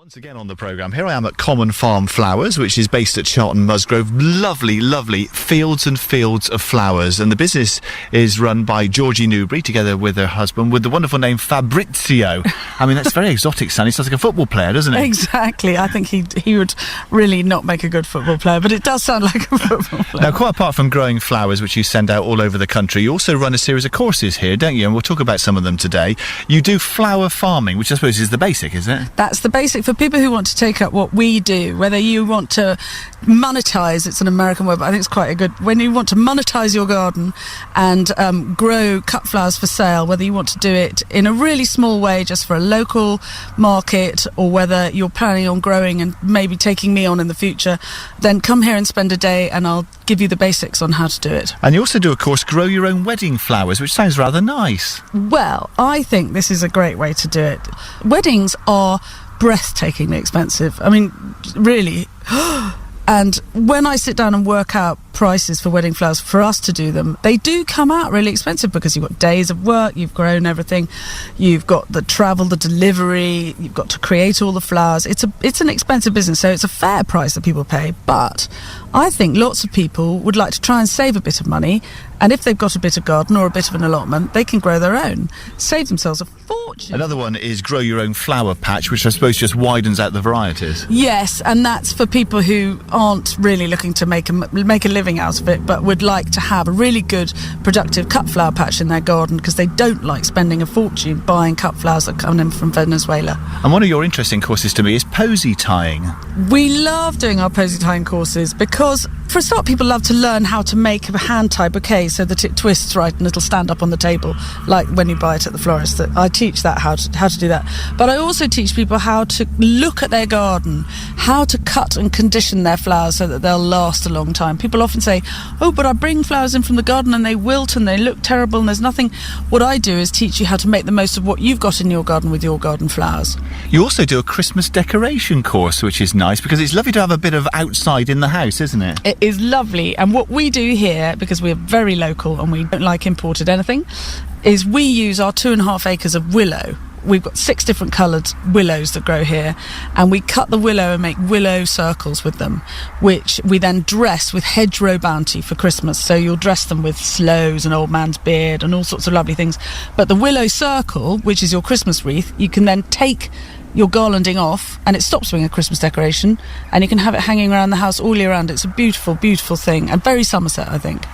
Once again on the programme, here I am at Common Farm Flowers, which is based at Charlton Musgrove. Lovely, lovely fields and fields of flowers. And the business is run by Georgie Newbery, together with her husband, with the wonderful name Fabrizio. I mean, that's very exotic sounding. He sounds like a football player, doesn't it? Exactly. I think he would really not make a good football player, but it does sound like a football player. Now, quite apart from growing flowers, which you send out all over the country, you also run a series of courses here, don't you? And we'll talk about some of them today. You do flower farming, which I suppose is the basic, isn't it? That's the basic for people who want to take up what we do, whether you want to monetize, it's an American word, but I think it's quite a good, when you want to monetize your garden and grow cut flowers for sale, whether you want to do it in a really small way just for a local market, or whether you're planning on growing and maybe taking me on in the future, then come here and spend a day and I'll give you the basics on how to do it. And you also do a course, Grow Your Own Wedding Flowers, which sounds rather nice. Well, I think this is a great way to do it. Weddings are breathtakingly expensive. I mean, really. And when I sit down and work out prices for wedding flowers for us to do them, they do come out really expensive because you've got days of work, you've grown everything, you've got the travel, the delivery, you've got to create all the flowers. It's an expensive business, so it's a fair price that people pay. But I think lots of people would like to try and save a bit of money, and if they've got a bit of garden or a bit of an allotment, they can grow their own, save themselves a fortune. Another one is Grow Your Own Flower Patch, which I suppose just widens out the varieties. Yes, and that's for people who aren't really looking to make a living out of it, but would like to have a really good, productive cut flower patch in their garden because they don't like spending a fortune buying cut flowers that come in from Venezuela. And one of your interesting courses to me is Posey Tying. We love doing our Posey Tying courses because, for a start, people love to learn how to make a hand-tie bouquet so that it twists right and it'll stand up on the table, like when you buy it at the florist. I teach that how to do that. But I also teach people how to look at their garden, how to cut and condition their flowers so that they'll last a long time. People often say, oh, but I bring flowers in from the garden and they wilt and they look terrible and there's nothing. What I do is teach you how to make the most of what you've got in your garden with your garden flowers. You also do a Christmas decoration course, which is nice because it's lovely to have a bit of outside in the house, isn't it? It is lovely. And what we do here, because we're very local and we don't like imported anything, is we use our 2.5 acres of willow. We've got 6 different coloured willows that grow here, and we cut the willow and make willow circles with them, which we then dress with hedgerow bounty for Christmas. So you'll dress them with sloes and old man's beard and all sorts of lovely things. But the willow circle, which is your Christmas wreath, you can then take your garlanding off and it stops being a Christmas decoration, and you can have it hanging around the house all year round. It's a beautiful, beautiful thing, and very Somerset, I think.